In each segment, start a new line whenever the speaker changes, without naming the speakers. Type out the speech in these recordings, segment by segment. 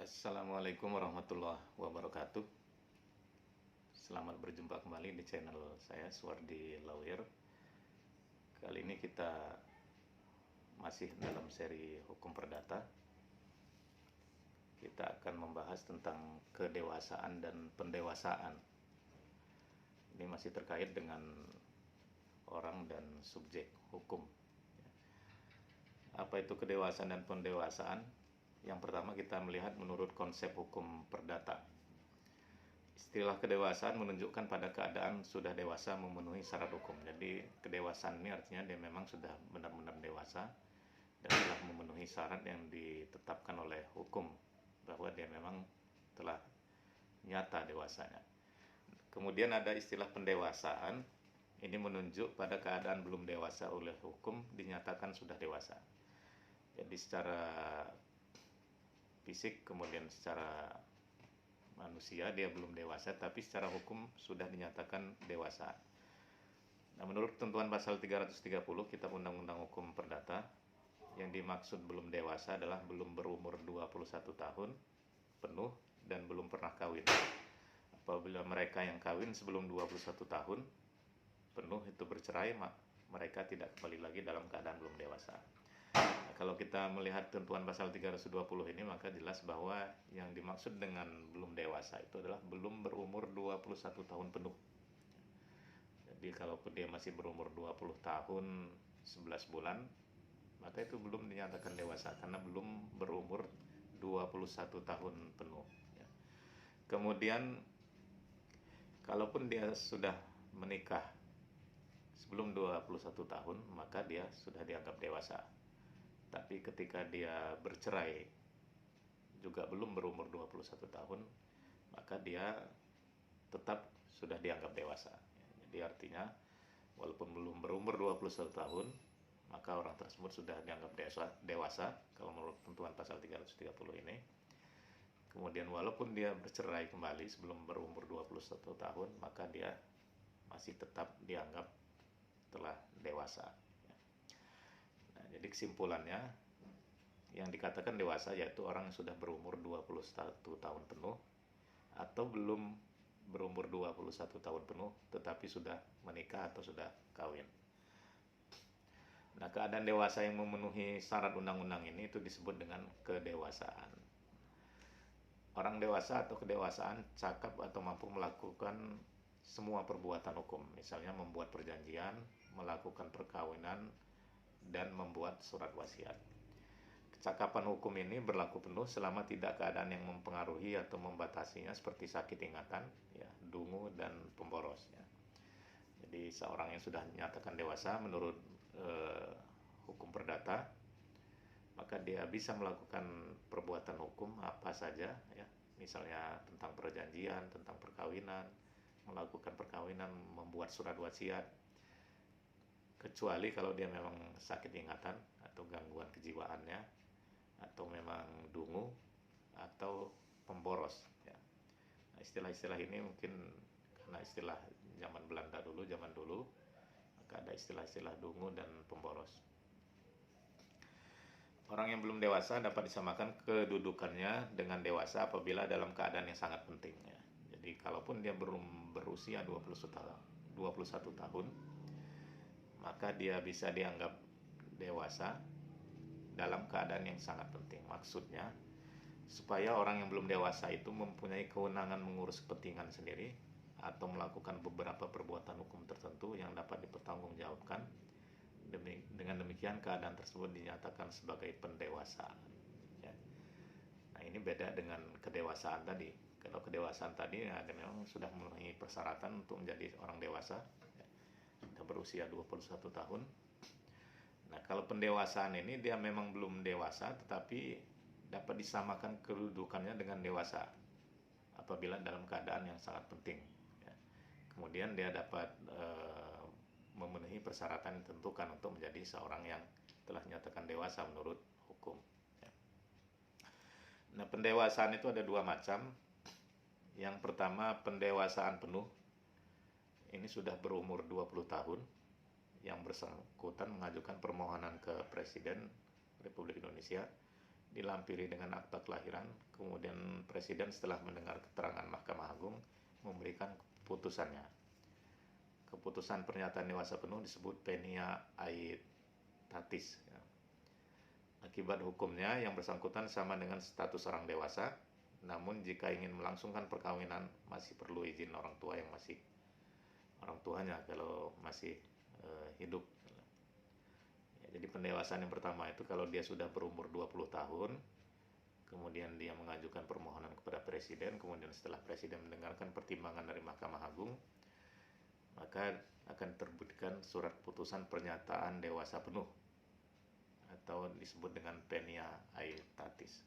Assalamualaikum warahmatullahi wabarakatuh. Selamat berjumpa kembali di channel saya Suwardi Lawyer. Kali ini kita masih dalam seri hukum perdata. Kita akan membahas tentang kedewasaan dan pendewasaan. Ini masih terkait dengan orang dan subjek hukum. Apa itu kedewasaan dan pendewasaan? Yang pertama kita melihat menurut konsep hukum perdata. Istilah kedewasaan menunjukkan pada keadaan sudah dewasa memenuhi syarat hukum. Jadi kedewasaan ini artinya dia memang sudah benar-benar dewasa dan telah memenuhi syarat yang ditetapkan oleh hukum bahwa dia memang telah nyata dewasanya. Kemudian ada istilah pendewasaan. Ini menunjuk pada keadaan belum dewasa oleh hukum dinyatakan sudah dewasa. Jadi secara fisik kemudian secara manusia dia belum dewasa, tapi secara hukum sudah dinyatakan dewasa. Nah, menurut ketentuan pasal 330 Kitab Undang-Undang Hukum Perdata, yang dimaksud belum dewasa adalah belum berumur 21 tahun penuh dan belum pernah kawin. Apabila mereka yang kawin sebelum 21 tahun penuh itu bercerai, mereka tidak kembali lagi dalam keadaan belum dewasa. Kalau kita melihat tentuan pasal 320 ini, maka jelas bahwa yang dimaksud dengan belum dewasa itu adalah belum berumur 21 tahun penuh. Jadi kalaupun dia masih berumur 20 tahun 11 bulan, maka itu belum dinyatakan dewasa karena belum berumur 21 tahun penuh. Kemudian kalaupun dia sudah menikah sebelum 21 tahun, maka dia sudah dianggap dewasa. Tapi ketika dia bercerai juga belum berumur 21 tahun, maka dia tetap sudah dianggap dewasa. Jadi artinya walaupun belum berumur 21 tahun, maka orang tersebut sudah dianggap dewasa kalau menurut ketentuan pasal 330 ini. Kemudian walaupun dia bercerai kembali sebelum berumur 21 tahun, maka dia masih tetap dianggap telah dewasa. Jadi kesimpulannya, yang dikatakan dewasa yaitu orang yang sudah berumur 21 tahun penuh atau belum berumur 21 tahun penuh tetapi sudah menikah atau sudah kawin. Nah, keadaan dewasa yang memenuhi syarat undang-undang ini itu disebut dengan kedewasaan. Orang dewasa atau kedewasaan cakap atau mampu melakukan semua perbuatan hukum, misalnya membuat perjanjian, melakukan perkawinan, dan membuat surat wasiat. Kecakapan hukum ini berlaku penuh selama tidak keadaan yang mempengaruhi atau membatasinya seperti sakit ingatan, dungu, dan pemboros. Jadi seorang yang sudah dinyatakan dewasa menurut hukum perdata, maka dia bisa melakukan perbuatan hukum apa saja, misalnya tentang perjanjian, tentang perkawinan, melakukan perkawinan, membuat surat wasiat, kecuali kalau dia memang sakit ingatan atau gangguan kejiwaannya, atau memang dungu atau pemboros. Nah, istilah-istilah ini mungkin karena istilah zaman Belanda dulu, maka ada istilah-istilah dungu dan pemboros. Orang yang belum dewasa dapat disamakan kedudukannya dengan dewasa apabila dalam keadaan yang sangat penting. Jadi kalaupun dia berusia 21 tahun, maka dia bisa dianggap dewasa dalam keadaan yang sangat penting. Maksudnya, supaya orang yang belum dewasa itu mempunyai kewenangan mengurus kepentingan sendiri atau melakukan beberapa perbuatan hukum tertentu yang dapat dipertanggungjawabkan. Dengan demikian keadaan tersebut dinyatakan sebagai pendewasaan. Nah, ini beda dengan kedewasaan tadi. Kalau kedewasaan tadi ada memang sudah memenuhi persyaratan untuk menjadi orang dewasa, sudah berusia 21 tahun. Nah, kalau pendewasaan ini dia memang belum dewasa tetapi dapat disamakan kedudukannya dengan dewasa apabila dalam keadaan yang sangat penting. Kemudian dia dapat memenuhi persyaratan yang ditentukan untuk menjadi seorang yang telah dinyatakan dewasa menurut hukum. Nah, pendewasaan itu ada dua macam. Yang pertama, pendewasaan penuh. Ini sudah berumur 20 tahun. Yang bersangkutan mengajukan permohonan ke Presiden Republik Indonesia dilampiri dengan akta kelahiran, kemudian Presiden setelah mendengar keterangan Mahkamah Agung memberikan keputusannya. Keputusan pernyataan dewasa penuh disebut penia aetatis. Akibat hukumnya yang bersangkutan sama dengan status orang dewasa, namun jika ingin melangsungkan perkawinan masih perlu izin orang tua yang masih orang tuanya kalau masih hidup. Jadi pendewasaan yang pertama itu kalau dia sudah berumur 20 tahun, kemudian dia mengajukan permohonan kepada Presiden, kemudian setelah Presiden mendengarkan pertimbangan dari Mahkamah Agung, maka akan terbitkan surat putusan pernyataan dewasa penuh atau disebut dengan penia aetatis.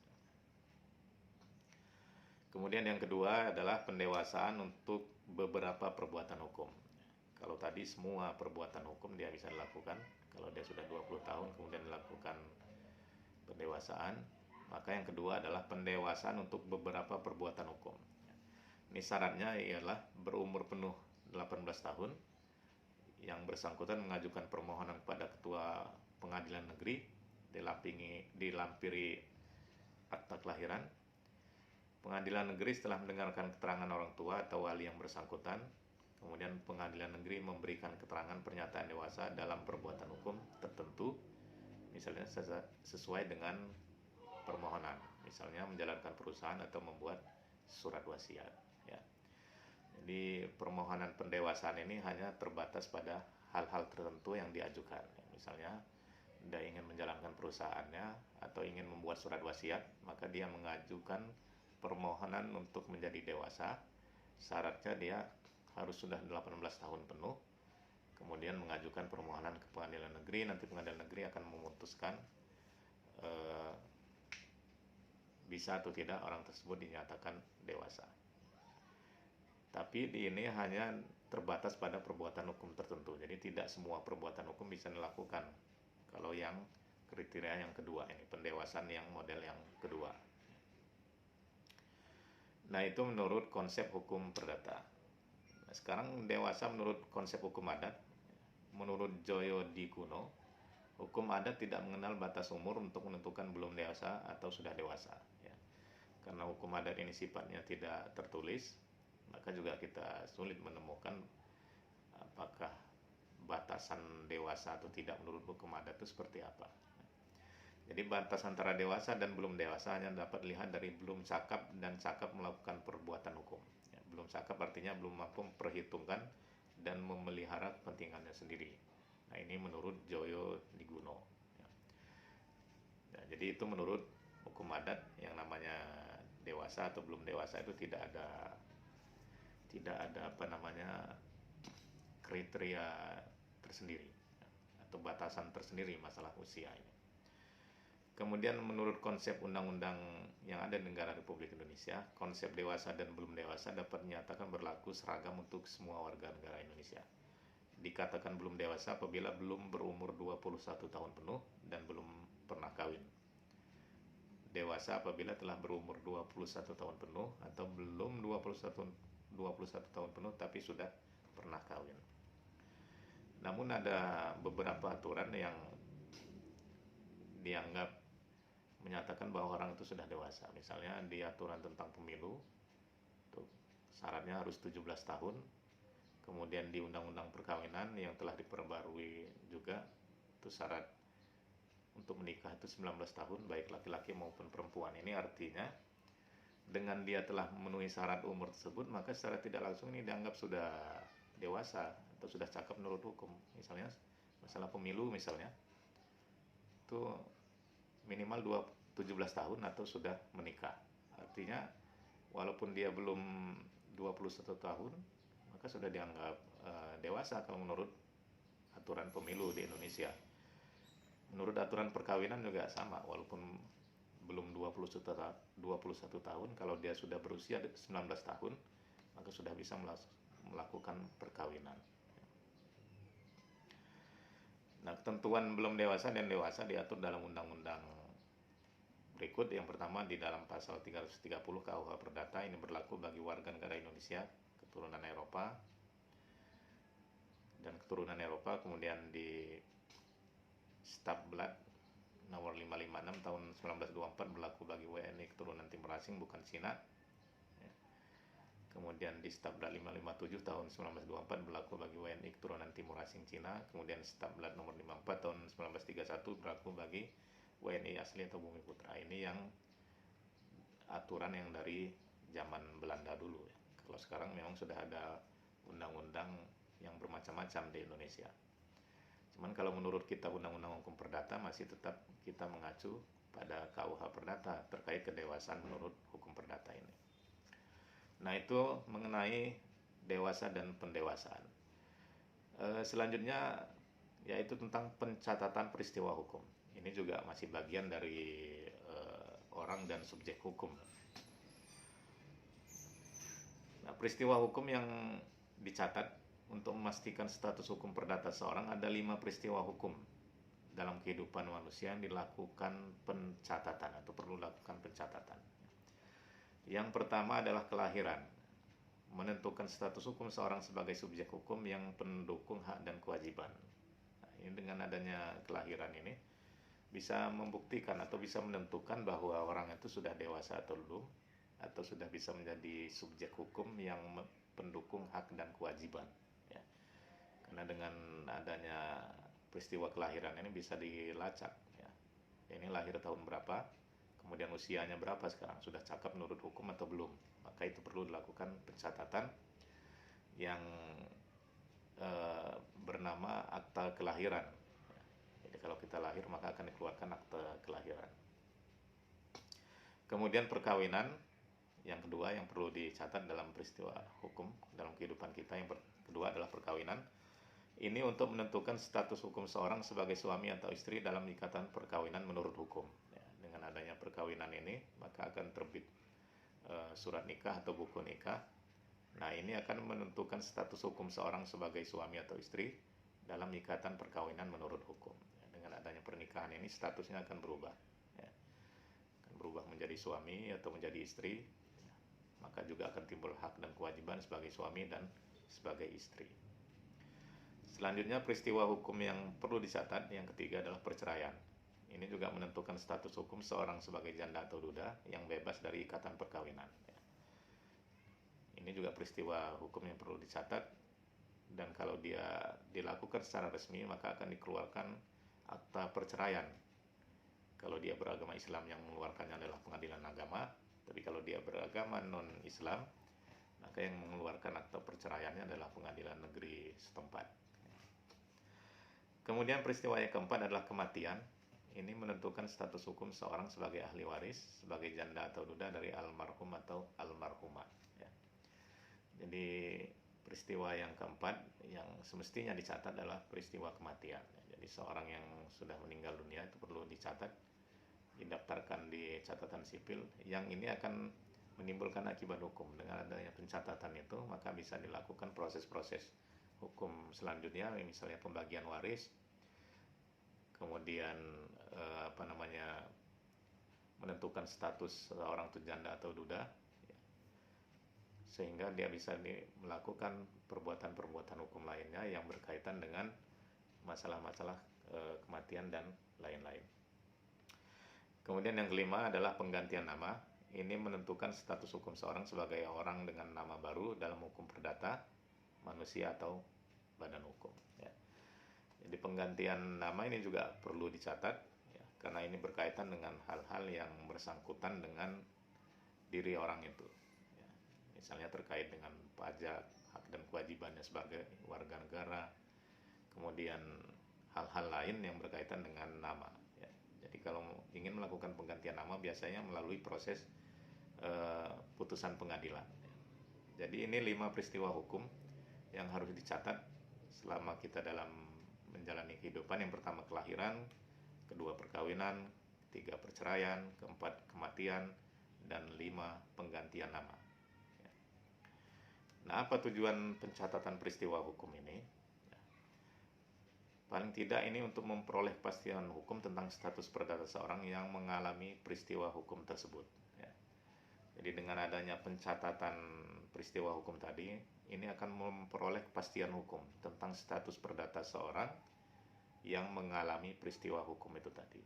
Kemudian yang kedua adalah pendewasaan untuk beberapa perbuatan hukum. Kalau tadi semua perbuatan hukum dia bisa dilakukan, kalau dia sudah 20 tahun kemudian dilakukan pendewasaan, maka yang kedua adalah pendewasaan untuk beberapa perbuatan hukum. Ini syaratnya ialah berumur penuh 18 tahun, yang bersangkutan mengajukan permohonan kepada Ketua Pengadilan Negeri, dilampiri akta kelahiran. Pengadilan Negeri setelah mendengarkan keterangan orang tua atau wali yang bersangkutan, kemudian Pengadilan Negeri memberikan keterangan pernyataan dewasa dalam perbuatan hukum tertentu, misalnya sesuai dengan permohonan, misalnya menjalankan perusahaan atau membuat surat wasiat. Ya. Jadi permohonan pendewasaan ini hanya terbatas pada hal-hal tertentu yang diajukan. Misalnya dia ingin menjalankan perusahaannya atau ingin membuat surat wasiat, maka dia mengajukan permohonan untuk menjadi dewasa. Syaratnya dia harus sudah 18 tahun penuh, kemudian mengajukan permohonan ke Pengadilan Negeri. Nanti Pengadilan Negeri akan memutuskan bisa atau tidak orang tersebut dinyatakan dewasa. Tapi ini hanya terbatas pada perbuatan hukum tertentu. Jadi tidak semua perbuatan hukum bisa dilakukan. Kalau yang kriteria yang kedua ini, pendewasaan yang model yang kedua. Nah, itu menurut konsep hukum perdata. Nah, sekarang dewasa menurut konsep hukum adat. Menurut Joyo di Kuno, hukum adat tidak mengenal batas umur untuk menentukan belum dewasa atau sudah dewasa. Ya. Karena hukum adat ini sifatnya tidak tertulis, maka juga kita sulit menemukan apakah batasan dewasa atau tidak menurut hukum adat itu seperti apa. Jadi batas antara dewasa dan belum dewasa hanya dapat dilihat dari belum cakap dan cakap melakukan perbuatan hukum. Ya, belum cakap artinya belum mampu memperhitungkan dan memelihara kepentingannya sendiri. Nah, ini menurut Joyo di Guno. Ya. Nah, jadi itu menurut hukum adat yang namanya dewasa atau belum dewasa itu tidak ada kriteria tersendiri atau batasan tersendiri masalah usia ini. Kemudian menurut konsep undang-undang yang ada di negara Republik Indonesia, konsep dewasa dan belum dewasa dapat dinyatakan berlaku seragam untuk semua warga negara Indonesia. Dikatakan belum dewasa apabila belum berumur 21 tahun penuh dan belum pernah kawin. Dewasa apabila telah berumur 21 tahun penuh atau belum 21 tahun penuh tapi sudah pernah kawin. Namun ada beberapa aturan yang dianggap menyatakan bahwa orang itu sudah dewasa. Misalnya di aturan tentang pemilu, tuh, syaratnya harus 17 tahun. Kemudian di Undang-Undang Perkawinan yang telah diperbarui juga, itu syarat untuk menikah itu 19 tahun, baik laki-laki maupun perempuan. Ini artinya dengan dia telah memenuhi syarat umur tersebut, maka secara tidak langsung ini dianggap sudah dewasa atau sudah cakap menurut hukum. Misalnya masalah pemilu misalnya, itu minimal 17 tahun atau sudah menikah. Artinya walaupun dia belum 21 tahun, maka sudah dianggap dewasa kalau menurut aturan pemilu di Indonesia. Menurut aturan perkawinan juga sama, walaupun belum 21 tahun, kalau dia sudah berusia 19 tahun, maka sudah bisa melakukan perkawinan. Nah, ketentuan belum dewasa dan dewasa diatur dalam undang-undang berikut. Yang pertama di dalam pasal 330 KUH Perdata, ini berlaku bagi warga negara Indonesia keturunan Eropa dan keturunan Eropa, kemudian di Stabblad nomor 556 tahun 1924 berlaku bagi WNI keturunan timur asing bukan Cina. Kemudian di Stablat 557 tahun 1924 berlaku bagi WNI keturunan timur asing Cina. Kemudian Stablat nomor 54 tahun 1931 berlaku bagi WNI asli atau Bumi Putra. Ini yang aturan yang dari zaman Belanda dulu. Kalau sekarang memang sudah ada undang-undang yang bermacam-macam di Indonesia. Cuman kalau menurut kita Undang-Undang Hukum Perdata masih tetap kita mengacu pada KUH Perdata terkait kedewasaan menurut hukum perdata ini. Nah, itu mengenai dewasa dan pendewasaan. Selanjutnya yaitu tentang pencatatan peristiwa hukum. Ini juga masih bagian dari orang dan subjek hukum. Nah, peristiwa hukum yang dicatat untuk memastikan status hukum perdata seorang ada 5 peristiwa hukum dalam kehidupan manusia yang dilakukan pencatatan atau perlu dilakukan pencatatan. Yang pertama adalah kelahiran, menentukan status hukum seorang sebagai subjek hukum yang pendukung hak dan kewajiban. Nah, ini dengan adanya kelahiran ini bisa membuktikan atau bisa menentukan bahwa orang itu sudah dewasa atau belum, atau sudah bisa menjadi subjek hukum yang pendukung hak dan kewajiban. Ya. Karena dengan adanya peristiwa kelahiran ini bisa dilacak. Ya. Ini lahir tahun berapa, kemudian usianya berapa sekarang, sudah cakap menurut hukum atau belum. Maka itu perlu dilakukan pencatatan yang bernama akta kelahiran. Jadi kalau kita lahir maka akan dikeluarkan akta kelahiran. Kemudian perkawinan, yang kedua yang perlu dicatat dalam peristiwa hukum dalam kehidupan kita. Yang kedua adalah perkawinan. Ini untuk menentukan status hukum seorang sebagai suami atau istri dalam ikatan perkawinan menurut hukum. Ya, dengan adanya perkawinan ini maka akan terbit surat nikah atau buku nikah. Nah, ini akan menentukan status hukum seorang sebagai suami atau istri dalam ikatan perkawinan menurut hukum. Ya, dengan adanya pernikahan ini statusnya akan berubah. Ya, akan berubah menjadi suami atau menjadi istri. Ya, maka juga akan timbul hak dan kewajiban sebagai suami dan sebagai istri. Selanjutnya peristiwa hukum yang perlu dicatat yang ketiga adalah perceraian. Ini juga menentukan status hukum seorang sebagai janda atau duda yang bebas dari ikatan perkawinan. Ini juga peristiwa hukum yang perlu dicatat, dan kalau dia dilakukan secara resmi maka akan dikeluarkan akta perceraian. Kalau dia beragama Islam yang mengeluarkannya adalah pengadilan agama, tapi kalau dia beragama non-Islam maka yang mengeluarkan akta perceraiannya adalah pengadilan negeri setempat. Kemudian peristiwa yang keempat adalah kematian. Ini menentukan status hukum seorang sebagai ahli waris, sebagai janda atau duda dari almarhum atau almarhumah. Ya. Jadi peristiwa yang keempat yang semestinya dicatat adalah peristiwa kematian. Jadi seorang yang sudah meninggal dunia itu perlu dicatat, didaftarkan di catatan sipil. Yang ini akan menimbulkan akibat hukum. Dengan adanya pencatatan itu maka bisa dilakukan proses-proses hukum selanjutnya, misalnya pembagian waris, kemudian menentukan status seorang itu janda atau duda, ya, sehingga dia bisa melakukan perbuatan-perbuatan hukum lainnya yang berkaitan dengan masalah-masalah kematian dan lain-lain. Kemudian yang kelima adalah penggantian nama. Ini menentukan status hukum seorang sebagai orang dengan nama baru dalam hukum perdata, manusia atau badan hukum. Ya. Jadi penggantian nama ini juga perlu dicatat, ya, karena ini berkaitan dengan hal-hal yang bersangkutan dengan diri orang itu. Ya. Misalnya terkait dengan pajak, hak dan kewajibannya sebagai warga negara, kemudian hal-hal lain yang berkaitan dengan nama. Ya. Jadi kalau ingin melakukan penggantian nama biasanya melalui proses putusan pengadilan. Ya. Jadi ini 5 peristiwa hukum yang harus dicatat selama kita dalam menjalani kehidupan. Yang pertama kelahiran, kedua perkawinan, ketiga perceraian, keempat kematian, dan 5 penggantian nama. Nah, apa tujuan pencatatan peristiwa hukum ini? Paling tidak ini untuk memperoleh kepastian hukum tentang status perdata seorang yang mengalami peristiwa hukum tersebut. Jadi dengan adanya pencatatan peristiwa hukum tadi, ini akan memperoleh kepastian hukum tentang status perdata seorang yang mengalami peristiwa hukum itu tadi.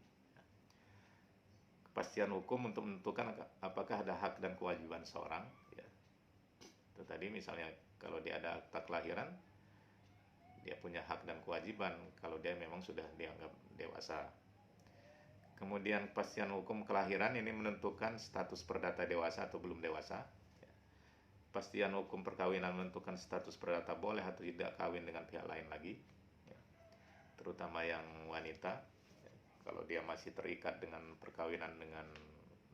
kepastian hukum untuk menentukan apakah ada hak dan kewajiban seorang, ya. Itu tadi misalnya kalau dia ada akta kelahiran, dia punya hak dan kewajiban kalau dia memang sudah dianggap dewasa. Kemudian kepastian hukum kelahiran ini menentukan status perdata dewasa atau belum dewasa. Kepastian hukum perkawinan menentukan status perdata boleh atau tidak kawin dengan pihak lain lagi, ya. Terutama yang wanita, ya. Kalau dia masih terikat dengan perkawinan dengan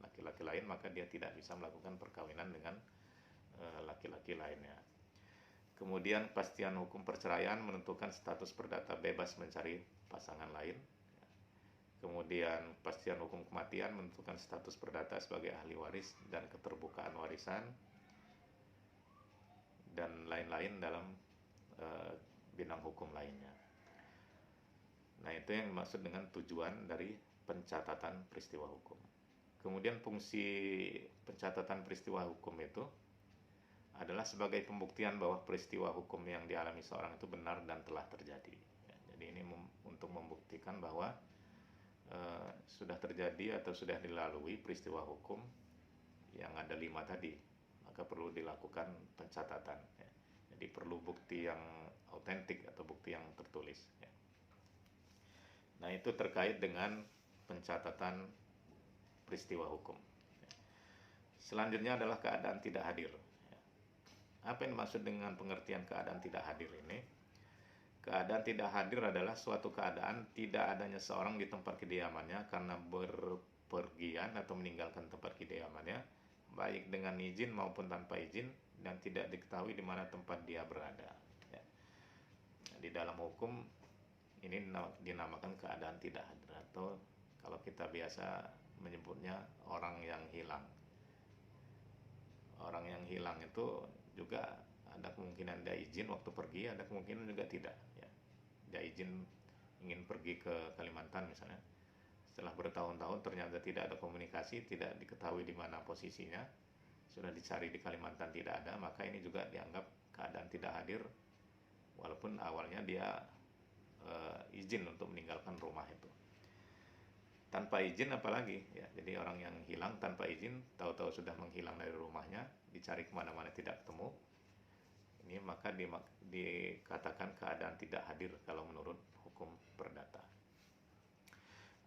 laki-laki lain, maka dia tidak bisa melakukan perkawinan dengan laki-laki lainnya. Kemudian kepastian hukum perceraian menentukan status perdata bebas mencari pasangan lain. Kemudian kepastian hukum kematian menentukan status perdata sebagai ahli waris dan keterbukaan warisan dan lain-lain dalam bidang hukum lainnya. Nah, itu yang dimaksud dengan tujuan dari pencatatan peristiwa hukum. Kemudian fungsi pencatatan peristiwa hukum itu adalah sebagai pembuktian bahwa peristiwa hukum yang dialami seorang itu benar dan telah terjadi. Ya, jadi ini untuk membuktikan bahwa sudah terjadi atau sudah dilalui peristiwa hukum yang ada 5 tadi, maka perlu dilakukan pencatatan, ya. Jadi perlu bukti yang autentik atau bukti yang tertulis, ya. Nah, itu terkait dengan pencatatan peristiwa hukum, ya. Selanjutnya adalah keadaan tidak hadir, ya. Apa yang dimaksud dengan pengertian keadaan tidak hadir ini? Keadaan tidak hadir adalah suatu keadaan tidak adanya seorang di tempat kediamannya karena berpergian atau meninggalkan tempat kediamannya, baik dengan izin maupun tanpa izin, dan tidak diketahui di mana tempat dia berada, ya. Di dalam hukum ini dinamakan keadaan tidak hadir, atau kalau kita biasa menyebutnya orang yang hilang. Orang yang hilang itu juga ada kemungkinan dia izin waktu pergi, ada kemungkinan juga tidak, ya. Dia izin ingin pergi ke Kalimantan misalnya, setelah bertahun-tahun ternyata tidak ada komunikasi, tidak diketahui di mana posisinya, sudah dicari di Kalimantan tidak ada, maka ini juga dianggap keadaan tidak hadir, walaupun awalnya dia izin untuk meninggalkan rumah itu. Tanpa izin apalagi, ya. Jadi orang yang hilang tanpa izin, tahu-tahu sudah menghilang dari rumahnya, dicari kemana-mana tidak ketemu, ini maka dikatakan keadaan tidak hadir kalau menurut hukum perdata.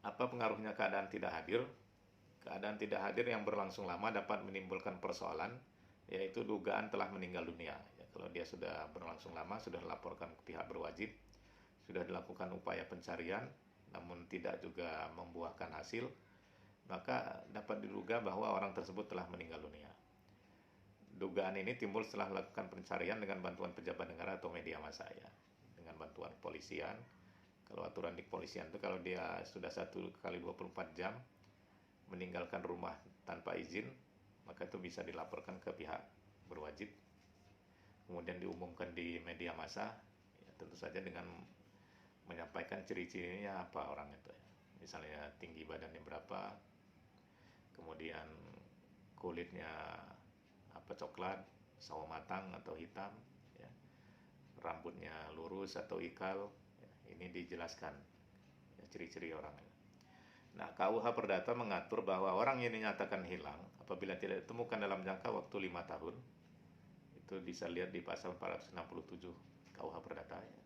Apa pengaruhnya keadaan tidak hadir? Keadaan tidak hadir yang berlangsung lama dapat menimbulkan persoalan, yaitu dugaan telah meninggal dunia, ya. Kalau dia sudah berlangsung lama, sudah dilaporkan ke pihak berwajib, sudah dilakukan upaya pencarian, namun tidak juga membuahkan hasil, maka dapat diduga bahwa orang tersebut telah meninggal dunia. Dugaan ini timbul setelah melakukan pencarian dengan bantuan pejabat negara atau media massa, ya. Dengan bantuan polisian. Kalau aturan di kepolisian itu kalau dia sudah 1 kali 24 jam meninggalkan rumah tanpa izin, maka itu bisa dilaporkan ke pihak berwajib. Kemudian diumumkan di media massa, ya, tentu saja dengan menyampaikan ciri-cirinya apa orang itu, ya. Misalnya tinggi badannya berapa, kemudian kulitnya apa, coklat, sawo matang atau hitam, ya. Rambutnya lurus atau ikal, ya. Ini dijelaskan, ya, ciri-ciri orang. Nah, KUH Perdata mengatur bahwa orang yang dinyatakan hilang apabila tidak ditemukan dalam jangka waktu 5 tahun, itu bisa lihat di pasal 467 KUH Perdata, ya.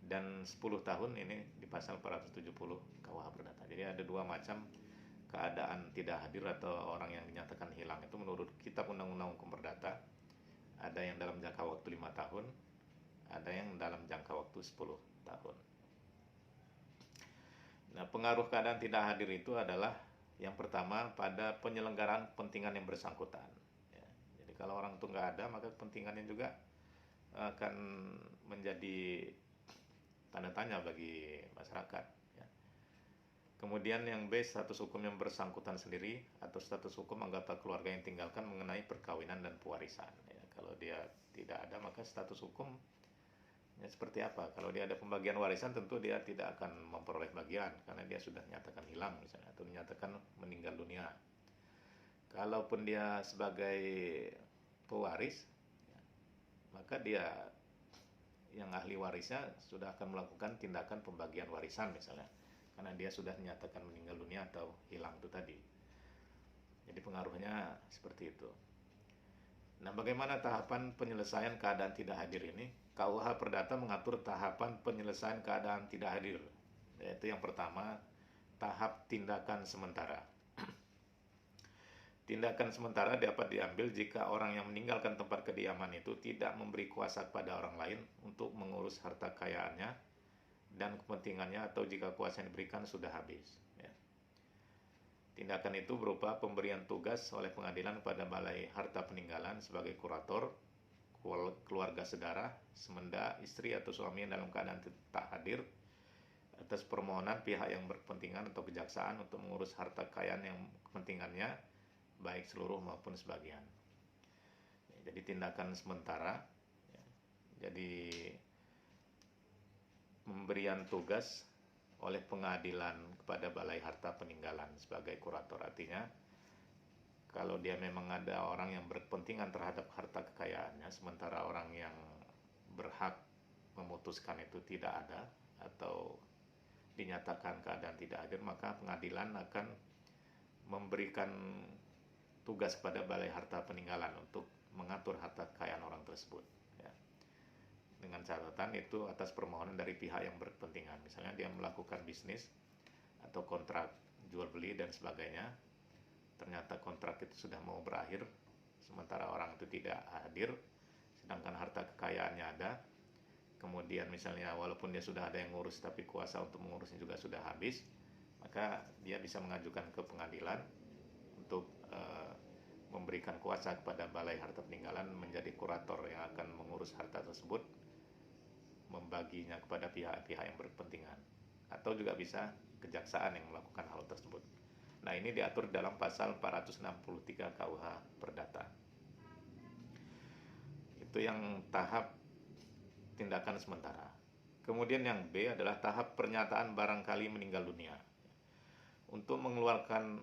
Dan 10 tahun ini di pasal 470 KUH Perdata. Jadi ada 2 macam keadaan tidak hadir atau orang yang dinyatakan hilang itu menurut Kitab Undang-Undang Hukum Perdata. Ada yang dalam jangka waktu 5 tahun, ada yang dalam jangka waktu 10 tahun. Nah, pengaruh keadaan tidak hadir itu adalah yang pertama pada penyelenggaraan kepentingan yang bersangkutan, ya. Jadi kalau orang itu nggak ada, maka kepentingannya juga akan menjadi tanda tanya bagi masyarakat, ya. Kemudian yang B, status hukum yang bersangkutan sendiri atau status hukum anggota keluarga yang tinggalkan mengenai perkawinan dan pewarisan, ya. Kalau dia tidak ada, maka status hukum ya seperti apa? Kalau dia ada pembagian warisan, tentu dia tidak akan memperoleh bagian karena dia sudah dinyatakan hilang misalnya, atau dinyatakan meninggal dunia. Kalaupun dia sebagai pewaris, ya, maka dia yang ahli warisnya sudah akan melakukan tindakan pembagian warisan misalnya. karena dia sudah dinyatakan meninggal dunia atau hilang itu tadi. Jadi pengaruhnya seperti itu. Nah, bagaimana tahapan penyelesaian keadaan tidak hadir ini? KUH Perdata mengatur tahapan penyelesaian keadaan tidak hadir, yaitu yang pertama, tahap tindakan sementara. Tindakan sementara dapat diambil jika orang yang meninggalkan tempat kediaman itu tidak memberi kuasa kepada orang lain untuk mengurus harta kekayaannya dan kepentingannya, atau jika kuasa yang diberikan sudah habis. Tindakan itu berupa pemberian tugas oleh pengadilan pada Balai Harta Peninggalan sebagai kurator, keluarga saudara, semenda, istri atau suami yang dalam keadaan tak hadir, atas permohonan pihak yang berkepentingan atau kejaksaan untuk mengurus harta kekayaan yang kepentingannya, baik seluruh maupun sebagian. Jadi tindakan sementara, jadi pemberian tugas oleh pengadilan kepada Balai Harta Peninggalan sebagai kurator, artinya kalau dia memang ada orang yang berkepentingan terhadap harta kekayaannya, sementara orang yang berhak memutuskan itu tidak ada atau dinyatakan keadaan tidak hadir, maka pengadilan akan memberikan tugas kepada Balai Harta Peninggalan untuk mengatur harta kekayaan orang tersebut. Dengan catatan itu atas permohonan dari pihak yang berkepentingan. Misalnya dia melakukan bisnis atau kontrak jual beli dan sebagainya, ternyata kontrak itu sudah mau berakhir, sementara orang itu tidak hadir, sedangkan harta kekayaannya ada. Kemudian misalnya walaupun dia sudah ada yang ngurus, tapi kuasa untuk mengurusnya juga sudah habis, maka dia bisa mengajukan ke pengadilan untuk memberikan kuasa kepada Balai Harta Peninggalan menjadi kurator yang akan mengurus harta tersebut, membaginya kepada pihak-pihak yang berkepentingan, atau juga bisa kejaksaan yang melakukan hal tersebut. Nah, ini diatur dalam pasal 463 KUH Perdata. Itu yang tahap tindakan sementara. Kemudian yang B adalah tahap pernyataan barangkali meninggal dunia. Untuk mengeluarkan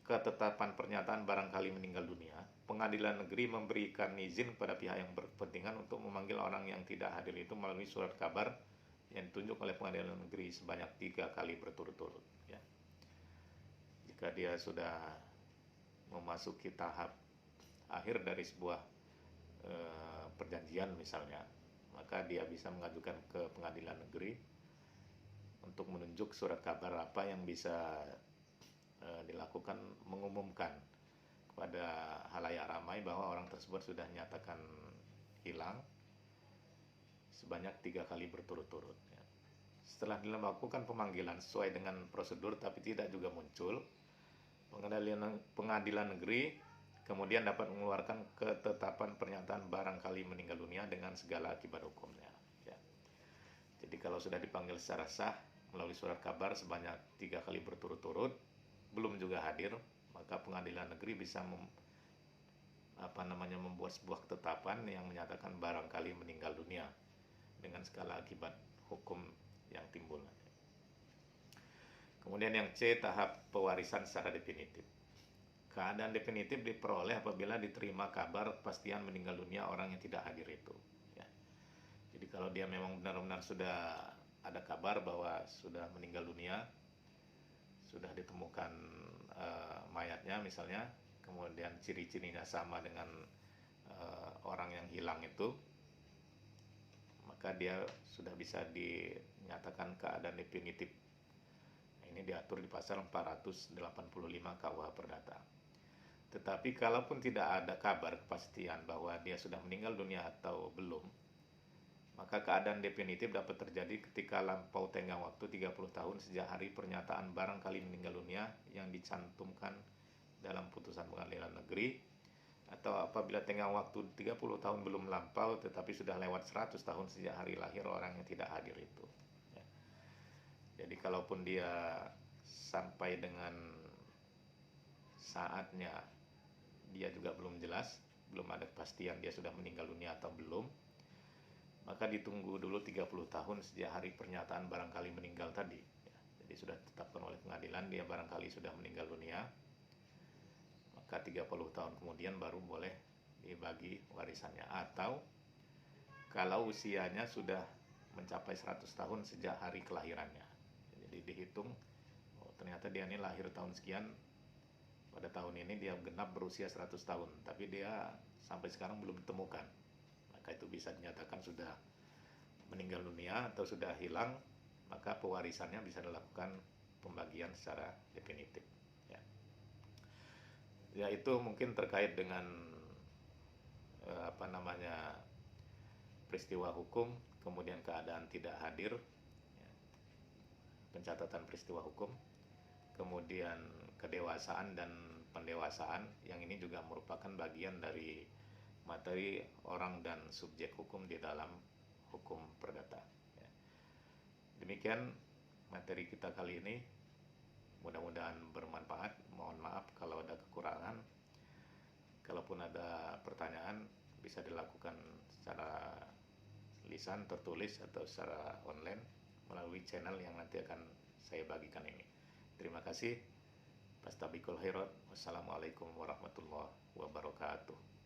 ketetapan pernyataan barangkali meninggal dunia, pengadilan negeri memberikan izin pada pihak yang berkepentingan untuk memanggil orang yang tidak hadir itu melalui surat kabar yang ditunjuk oleh pengadilan negeri sebanyak 3 kali berturut-turut. Jika dia sudah memasuki tahap akhir dari sebuah perjanjian misalnya, maka dia bisa mengajukan ke pengadilan negeri untuk menunjuk surat kabar apa yang bisa dilakukan, mengumumkan pada halayak ramai bahwa orang tersebut sudah nyatakan hilang sebanyak 3 kali berturut-turut. Setelah dilakukan pemanggilan sesuai dengan prosedur tapi tidak juga muncul, pengadilan negeri kemudian dapat mengeluarkan ketetapan pernyataan barangkali meninggal dunia dengan segala akibat hukumnya. Jadi kalau sudah dipanggil secara sah melalui surat kabar sebanyak 3 kali berturut-turut, belum juga hadir, maka pengadilan negeri bisa membuat sebuah ketetapan yang menyatakan barangkali meninggal dunia dengan segala akibat hukum yang timbul. Kemudian yang C, tahap pewarisan secara definitif. Keadaan definitif diperoleh apabila diterima kabar kepastian meninggal dunia orang yang tidak hadir itu. Jadi kalau dia memang benar-benar sudah ada kabar bahwa sudah meninggal dunia, sudah ditemukan mayatnya misalnya, kemudian ciri-cirinya sama dengan orang yang hilang itu, maka dia sudah bisa dinyatakan keadaan definitif. Ini diatur di pasal 485 KUH Perdata. Tetapi kalaupun tidak ada kabar kepastian bahwa dia sudah meninggal dunia atau belum, maka keadaan definitif dapat terjadi ketika lampau tenggang waktu 30 tahun sejak hari pernyataan barangkali meninggal dunia yang dicantumkan dalam putusan pengadilan negeri, atau apabila tenggang waktu 30 tahun belum lampau tetapi sudah lewat 100 tahun sejak hari lahir orang yang tidak hadir itu. Jadi kalaupun dia sampai dengan saatnya dia juga belum jelas, belum ada kepastian dia sudah meninggal dunia atau belum, maka ditunggu dulu 30 tahun sejak hari pernyataan barangkali meninggal tadi. Jadi sudah ditetapkan oleh pengadilan dia barangkali sudah meninggal dunia, maka 30 tahun kemudian baru boleh dibagi warisannya. Atau kalau usianya sudah mencapai 100 tahun sejak hari kelahirannya, jadi dihitung hitung, oh, ternyata dia ini lahir tahun sekian, pada tahun ini dia genap berusia 100 tahun, tapi dia sampai sekarang belum ditemukan. Maka itu bisa dinyatakan sudah meninggal dunia atau sudah hilang, maka pewarisannya bisa dilakukan pembagian secara definitif. Ya, ya itu mungkin terkait dengan peristiwa hukum, kemudian keadaan tidak hadir, ya, pencatatan peristiwa hukum, kemudian kedewasaan dan pendewasaan, yang ini juga merupakan bagian dari materi orang dan subjek hukum di dalam hukum perdata. Ya. Demikian materi kita kali ini, mudah-mudahan bermanfaat. Mohon maaf kalau ada kekurangan. Kalaupun ada pertanyaan, bisa dilakukan secara lisan, tertulis, atau secara online melalui channel yang nanti akan saya bagikan ini. Terima kasih. Fastabiqul khairat. Wassalamualaikum warahmatullahi wabarakatuh.